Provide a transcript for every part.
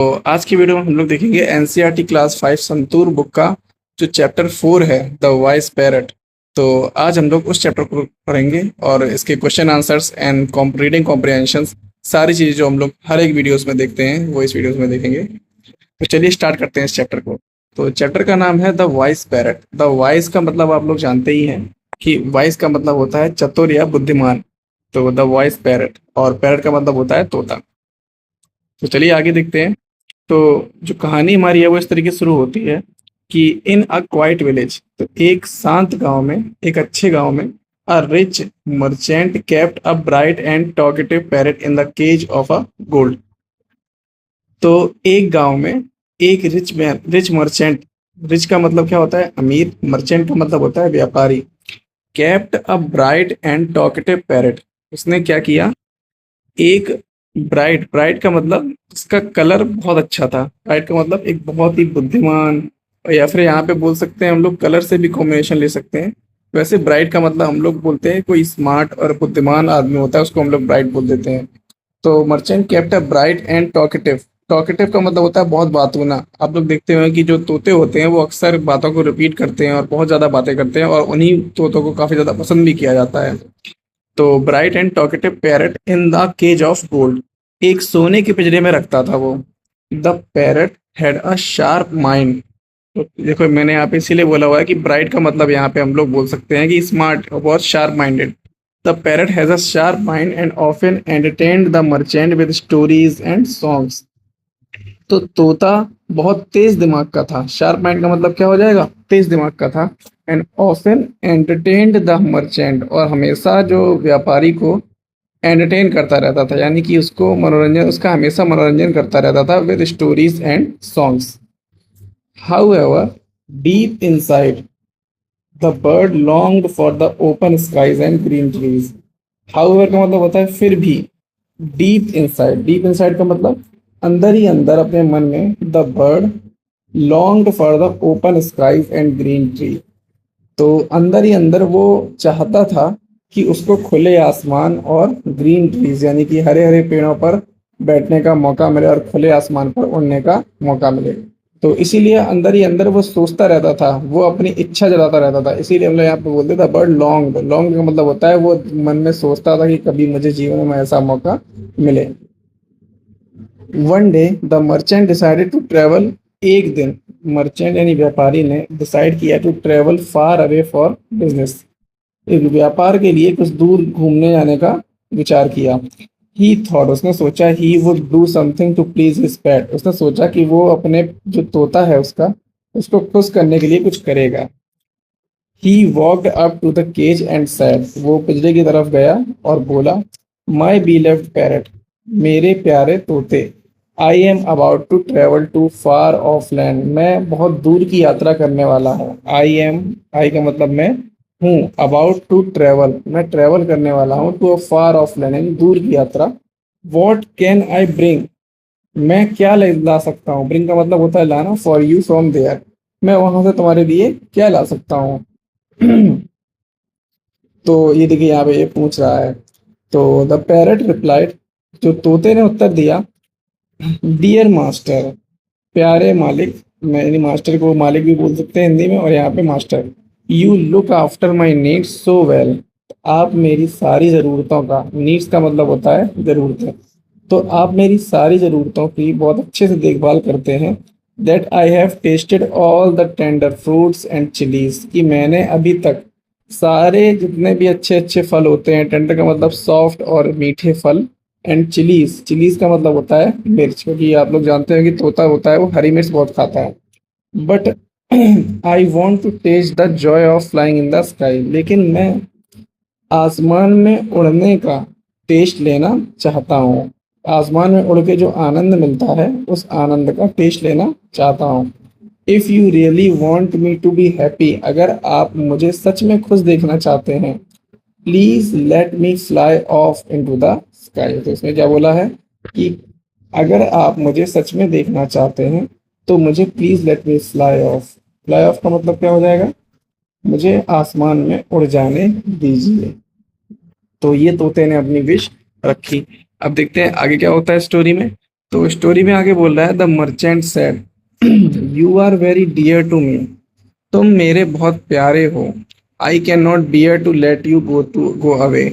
तो आज की वीडियो में हम लोग देखेंगे एनसीईआरटी क्लास 5 संतूर बुक का जो चैप्टर 4 है द वॉइस पैरट। तो आज हम लोग उस चैप्टर को पढ़ेंगे और इसके question answers and reading comprehensions सारी चीज़ें जो हम लोग हर एक वीडियोस में देखते हैं वो इस वीडियोस में देखेंगे। तो चलिए स्टार्ट करते हैं इस चैप्टर को। तो चैप्टर का नाम है the voice parrot. The voice का मतलब आप लोग जानते ही हैं कि वॉइस का मतलब होता है चतुर या बुद्धिमान। तो द वॉइस पैरट, और पैरट का मतलब होता है तोता। तो चलिए आगे देखते हैं। तो जो कहानी हमारी है वो इस तरीके से शुरू होती है कि इन अ क्वाइट विलेज, तो एक शांत गांव में, एक अच्छे गांव में, a rich merchant kept a bright and talkative parrot in the cage of a gold. तो एक गांव में एक रिच मर्चेंट, रिच का मतलब क्या होता है अमीर, मर्चेंट का मतलब होता है व्यापारी, kept a bright and talkative parrot, उसने क्या किया, एक ब्राइट, ब्राइट का मतलब इसका कलर बहुत अच्छा था, ब्राइट का मतलब एक बहुत ही बुद्धिमान, या फिर यहाँ पे बोल सकते हैं हम लोग कलर से भी कॉम्बिनेशन ले सकते हैं। वैसे ब्राइट का मतलब हम लोग बोलते हैं कोई स्मार्ट और बुद्धिमान आदमी होता है उसको हम लोग ब्राइट बोल देते हैं। तो merchant kept a bright and talkative, talkative का मतलब होता है बहुत बातूना। आप लोग देखते हैं कि जो तोते होते हैं वो अक्सर बातों को रिपीट करते हैं और बहुत ज़्यादा बातें करते हैं और उन्हीं तोतों को काफ़ी ज़्यादा पसंद भी किया जाता है। तो bright and talkative parrot in the cage of gold, एक सोने के पिंजरे में रखता था वो। The parrot had a sharp mind. तो देखो मैंने यहाँ पे इसीलिए बोला हुआ है कि ब्राइट का मतलब यहाँ पे हम लोग बोल सकते हैं कि स्मार्ट और बहुत sharp minded. The parrot has a sharp mind and often entertained the merchant with stories and songs. तो तोता बहुत तेज दिमाग का था, शार्प माइंड का मतलब क्या हो जाएगा, तेज दिमाग का था। And often entertained the merchant, और हमेशा जो व्यापारी को एंटरटेन करता रहता था, यानी कि उसको मनोरंजन, उसका हमेशा मनोरंजन करता रहता था with stories and songs. However deep inside the bird longed for the open skies and green trees. However का मतलब होता है फिर भी। डीप इनसाइड, डीप इनसाइड का मतलब अंदर ही अंदर अपने मन में, the bird longed for the open skies and green tree, तो अंदर ही अंदर वो चाहता था कि उसको खुले आसमान और ग्रीन ट्रीज यानी कि हरे हरे पेड़ों पर बैठने का मौका मिले और खुले आसमान पर उड़ने का मौका मिले। तो इसीलिए अंदर ही अंदर वो सोचता रहता था, वो अपनी इच्छा जताता रहता था। इसीलिए हम लोग यहाँ पे बोलते थे बर्ड लॉन्ग, लॉन्ग का मतलब होता है वो मन में सोचता था कि कभी मुझे जीवन में ऐसा मौका मिले। One day the merchant decided to travel, एक दिन मर्चेंट यानी व्यापारी ने डिसाइड किया to travel far away for business, एक व्यापार के लिए कुछ दूर घूमने जाने का विचार किया। ही थॉट, उसने सोचा, he would do something to please his pet, उसने सोचा कि वो अपने जो तोता है उसका, उसको खुश करने के लिए कुछ करेगा। He walked up to the cage and said, वो पिंजरे की तरफ गया और बोला, माई बी लेफ्ट पैरट, मेरे प्यारे तोते, I am about to travel to far off land, मैं बहुत दूर की यात्रा करने वाला हूँ। आई एम, आई का मतलब मैं हूँ, अबाउट टू ट्रेवल, मैं ट्रेवल करने वाला हूँ, to a far off land यानी दूर की यात्रा। वॉट कैन आई ब्रिंग, मैं क्या ला सकता हूँ, ब्रिंग का मतलब होता है लाना, फॉर यू फ्रॉम देयर, मैं वहां से तुम्हारे लिए क्या ला सकता हूँ। तो ये देखिए यहाँ पे ये पूछ रहा है। तो द पैरट रिप्लाइड, जो तोते ने उत्तर दिया, डियर मास्टर, प्यारे मालिक, मैंने मास्टर को मालिक भी बोल सकते हैं हिंदी में और यहाँ पे master, you look after my needs so well, आप मेरी सारी ज़रूरतों का, नीड्स का मतलब होता है ज़रूरतें, तो आप मेरी सारी ज़रूरतों की बहुत अच्छे से देखभाल करते हैं। That I have tested all the tender fruits and chillies, कि मैंने अभी तक सारे जितने भी अच्छे अच्छे फल होते हैं, टेंडर का मतलब सॉफ्ट और मीठे फल, एंड चिलीज, चिलीज का मतलब होता है मिर्च, क्योंकि आप लोग जानते हैं कि तोता होता है वो हरी मिर्च बहुत खाता है। But I want to taste the joy of flying in the sky, लेकिन मैं आसमान में उड़ने का टेस्ट लेना चाहता हूँ, आसमान में उड़ के जो आनंद मिलता है उस आनंद का टेस्ट लेना चाहता हूँ। If you really want me to be happy, अगर आप मुझे सच में खुश देखना चाहते हैं, please let me fly off into the sky, तो इसमें क्या बोला है कि अगर आप मुझे सच में देखना चाहते हैं तो मुझे please let me fly of, fly of का मतलब क्या हो जाएगा, मुझे आसमान में उड़ जाने दीजिए। तो ये तोते ने अपनी विश रखी। अब देखते हैं आगे क्या होता है स्टोरी में। तो स्टोरी में आगे बोल रहा है the merchant said you are very dear to me, तुम मेरे बहुत प्यारे हो। I can not bear to let you go away,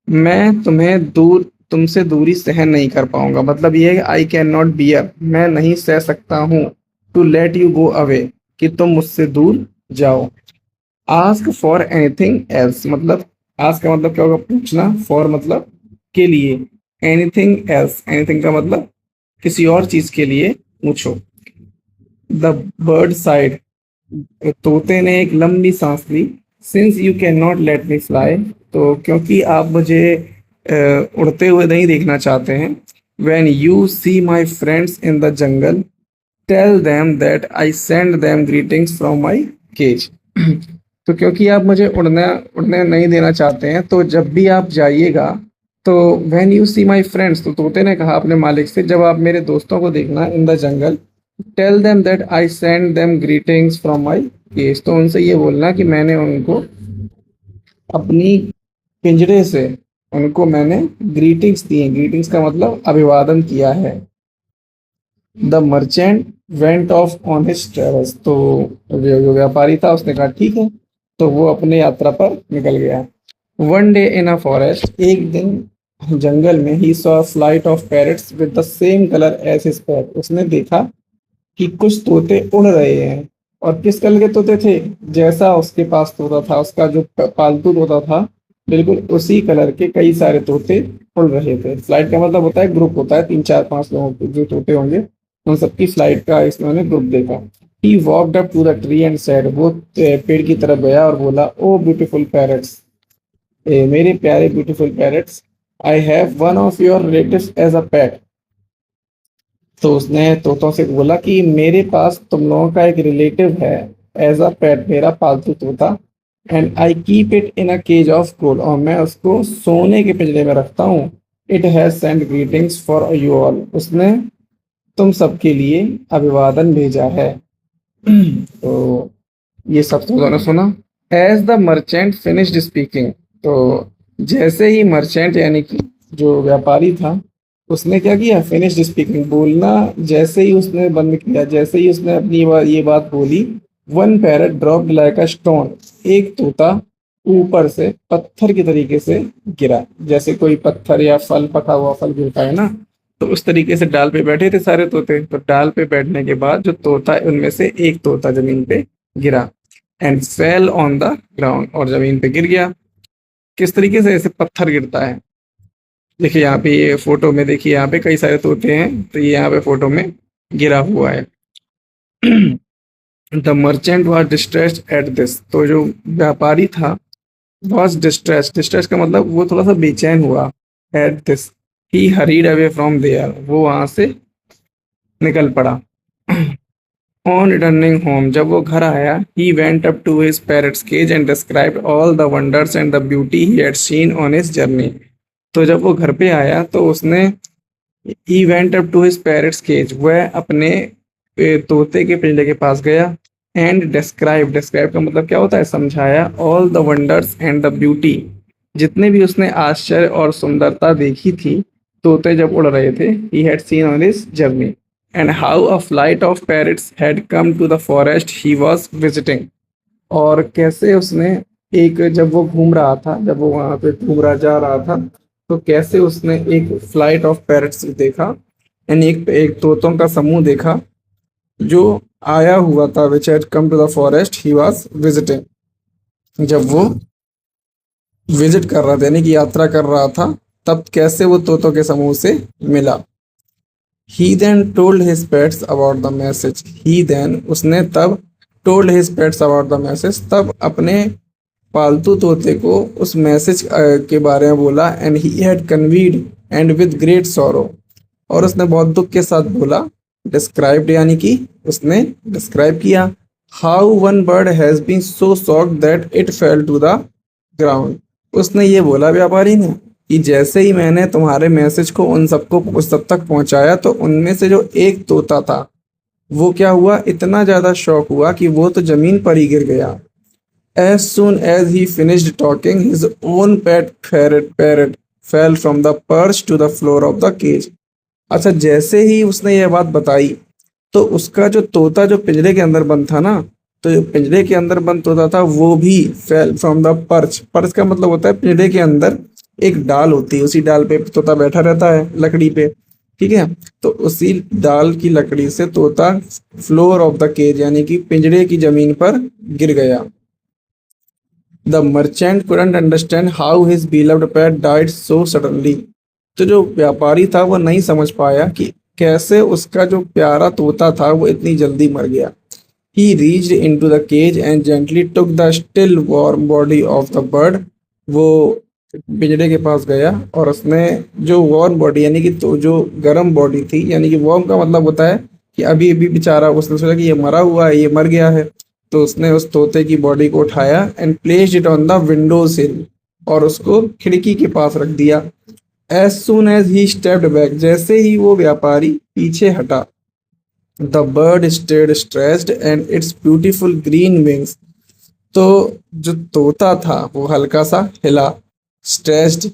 मैं तुम्हें तुमसे दूरी सहन नहीं कर पाऊंगा। मतलब ये है कि आई कैन नॉट बियर, मैं नहीं सह सकता हूँ, to let you go away, कि तुम मुझसे दूर जाओ। आस्क फॉर एनीथिंग एल्स, मतलब आस्क का मतलब क्या होगा, पूछना, फॉर मतलब के लिए, एनीथिंग एल्स, एनीथिंग का मतलब किसी और चीज के लिए पूछो। द बर्ड साइड, तोते ने एक लंबी सांस ली। Since you can not let me fly, तो क्योंकि आप मुझे उड़ते हुए नहीं देखना चाहते हैं। When you see my friends in the jungle, tell them that I send them greetings from my cage. तो क्योंकि आप मुझे उड़ने उड़ने नहीं देना चाहते हैं, तो जब भी आप जाइएगा, तो when you see my friends, तो तोते ने कहा अपने मालिक से, जब आप मेरे दोस्तों को देखना in the jungle, tell them that I send them greetings from my cage, तो उनसे ये बोलना कि मैंने उनको अपनी पिंजरे से, उनको मैंने ग्रीटिंग्स दी हैं। ग्रीटिंग्स का मतलब अभिवादन किया है। The merchant went of on his travels, तो जो व्यापारी था उसने कहा ठीक है, तो वो अपने यात्रा पर निकल गया। One day in a forest, एक दिन जंगल में, he saw flight of parrots with the same colour as his pet, उसने देखा कि कुछ तोते उड़ रहे हैं। और किस कलर के तोते थे, जैसा उसके पास तोता था, उसका जो पालतू तोता था, बिल्कुल उसी कलर के कई सारे तोते उड़ रहे थे। फ्लाइट का मतलब होता है ग्रुप, होता है 3 4 5 लोगों के जो तोते होंगे, उन सबकी फ्लाइट का इसमें ग्रुप देखा। He walked up to the tree and said, वो पेड़ की तरफ गया और बोला, ओ ब्यूटीफुल पैरट्स, मेरे प्यारे beautiful parrots, I have one of your relatives as a pet. तो उसने तोतों से बोला कि मेरे पास तुम लोगों का एक रिलेटिव है, एज अ पेट, मेरा पालतू तोता। And I keep it in a cage of gold, और मैं उसको सोने के पिंजरे में रखता हूँ। It has send greetings for you all, उसने तुम सबके लिए अभिवादन भेजा है। तो ये सब तो उन्होंने सुना। As the merchant finished speaking, तो जैसे ही मर्चेंट यानी कि जो व्यापारी था, उसने क्या किया, फिनिश्ड स्पीकिंग, बोलना जैसे ही उसने बंद किया, जैसे ही उसने अपनी ये बात बोली, one parrot dropped like a stone, एक तोता ऊपर से पत्थर के तरीके से गिरा। जैसे कोई पत्थर या फल, पका हुआ फल गिरता है ना, तो उस तरीके से डाल पे बैठे थे सारे तोते। तो डाल पे बैठने के बाद जो तोता, उनमें से एक तोता जमीन पे गिरा, and fell on the ground, और जमीन पे गिर गया। किस तरीके से, ऐसे पत्थर गिरता है। देखिए यहाँ पे, ये फोटो में देखिए, यहाँ पे कई सारे तोते हैं, तो ये यहाँ पे फोटो में गिरा हुआ है। The merchant was distressed at this, तो जो व्यापारी था, वॉज डिस्ट्रेस्ड, डिस्ट्रेस का मतलब वो थोड़ा सा बेचैन हुआ। At this he hurried away from there, वो वहां से निकल पड़ा। ऑन रिटर्निंग होम, जब वो घर आया, he went up to his parrot's cage and described all the wonders and the beauty he had seen on his journey. तो जब वो घर पे आया, तो उसने, he went up to his parrot's cage, वह अपने तोते के पिंजरे के पास गया। एंड डिस्क्राइब, डिस्क्राइब का मतलब क्या होता है, समझाया। All the wonders and the beauty, जितने भी उसने आश्चर्य और सुंदरता देखी थी तोते जब उड़ रहे थे, he had seen on his journey, and how a flight of parrots had come to the forest he was visiting, और कैसे उसने, एक जब वो घूम रहा था, जब वो वहां पे घूम रहा जा रहा था, तो कैसे उसने एक फ्लाइट ऑफ पैरट्स देखा, यानी एक तोतों का समूह देखा जो आया हुआ था, which had come to the forest he was visiting, जब वो विजिट कर रहा था यानी कि यात्रा कर रहा था, तब कैसे वो तोतों के समूह से मिला। He then told his pets about the message, he then, उसने तब, told his pets about the message, तब अपने पालतू तोते को उस मैसेज के बारे में बोला। And he had conveyed and with great sorrow, और उसने बहुत दुख के साथ बोला। डिस्क्राइब्ड यानी कि उसने डिस्क्राइब किया। How one bird has been so shocked that it fell to the ground, उसने ये बोला व्यापारी ने कि जैसे ही मैंने तुम्हारे मैसेज को उन सबको उस सब तक पहुंचाया, तो उनमें से जो एक तोता था, वो क्या हुआ, इतना ज्यादा शॉक हुआ कि वो तो जमीन पर ही गिर गया। As soon as he finished talking, his own pet parrot fell from the perch to the floor of the cage. अच्छा, जैसे ही उसने यह बात बताई तो उसका जो तोता जो पिंजरे के अंदर बंद था ना, तो जो पिंजरे के अंदर बंद तोता था वो भी fell from the perch. Perch का मतलब होता है पिंजरे के अंदर एक डाल होती है, उसी डाल पे तोता बैठा रहता है लकड़ी पे, ठीक है। तो उसी डाल की लकड़ी से तोता फ्लोर ऑफ द केज यानी कि पिंजरे की जमीन पर गिर गया। The merchant couldn't understand how his beloved pet died so suddenly। तो जो व्यापारी था वो नहीं समझ पाया कि कैसे उसका जो प्यारा तोता था वो इतनी जल्दी मर गया। He reached into the cage and gently took the still warm body of the bird। वो पिंजरे के पास गया और उसने जो वार्म बॉडी यानी कि तो जो गर्म बॉडी थी, यानी कि वार्म का मतलब होता है कि अभी अभी बेचारा, उसने सोचा कि ये मरा हुआ है, ये मर गया है, तो उसने उस तोते की बॉडी को उठाया and placed it on the window sill, और उसको खिड़की के पास रख दिया। As soon as he stepped back, जैसे ही वो व्यापारी पीछे हटा, the bird stirred stretched and its beautiful green wings. तो जो तोता था वो हल्का सा हिला, stretched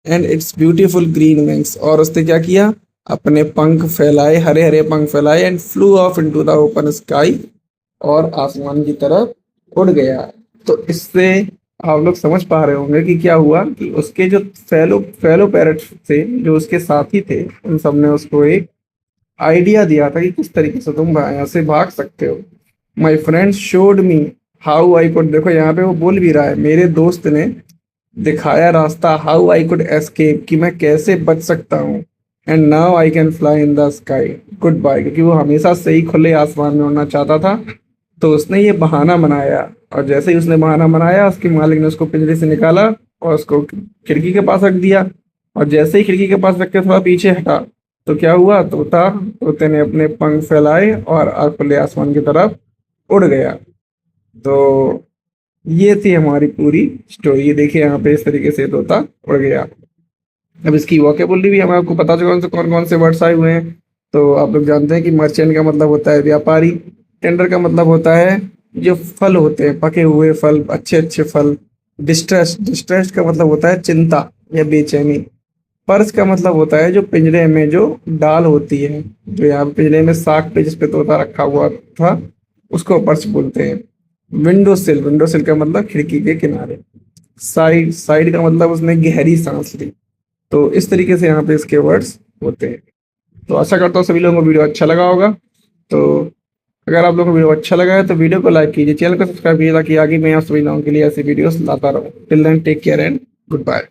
and its beautiful green wings, और उसने क्या किया, अपने पंख फैलाए, हरे हरे पंख फैलाए, and flew off into the open sky, और आसमान की तरफ उड़ गया। तो इससे आप लोग समझ पा रहे होंगे कि क्या हुआ कि उसके जो फेलो फेलो पैरट थे, जो उसके साथी थे, उन सब ने उसको एक आइडिया दिया था कि किस तरीके से तुम यहाँ से भाग सकते हो। My friend showed me how I could, देखो यहाँ पे वो बोल भी रहा है, मेरे दोस्त ने दिखाया रास्ता, हाउ आई कुड एस्केप, कि मैं कैसे बच सकता हूँ, and now I can fly in the sky, goodbye, क्योंकि वो हमेशा से ही खुले आसमान में उड़ना चाहता था। तो उसने ये बहाना बनाया, और जैसे ही उसने बहाना बनाया उसके मालिक ने उसको पिंजरे से निकाला और उसको खिड़की के पास रख दिया। और जैसे ही खिड़की के पास रख के थोड़ा पीछे हटा, तो क्या हुआ, तोते ने अपने पंख फैलाए और खुले आसमान की तरफ उड़ गया। तो ये थी हमारी पूरी स्टोरी। ये देखिए यहाँ पे इस तरीके से तोता उड़ गया। अब इसकी वोकेबुलरी भी हमें आपको पता चला कौन कौन से वर्ड्स आए हुए हैं। तो आप लोग जानते हैं कि मर्चेंट का मतलब होता है व्यापारी, टेंडर का मतलब होता है जो फल होते हैं, पके हुए फल, अच्छे अच्छे फल। डिस्ट्रेस्ड का मतलब होता है चिंता या बेचैनी। पर्च का मतलब होता है जो पिंजरे में जो डाल होती है, जो यहाँ पे पिंजरे में साग पे जिस पे तोता रखा हुआ था उसको पर्च बोलते हैं। विंडो सिल का मतलब खिड़की के किनारे। साइड का मतलब उसने गहरी सांस ली। तो इस तरीके से यहाँ पे इसके वर्ड्स होते हैं। तो आशा करता हूँ सभी लोगों को वीडियो अच्छा लगा होगा। तो अगर आप लोगों को वीडियो अच्छा लगा है तो वीडियो को लाइक कीजिए, चैनल को सब्सक्राइब कीजिए, ताकि आगे मैं आप सभी लोगों के लिए ऐसे वीडियोस लाता रहूँ। Till then take care and good bye.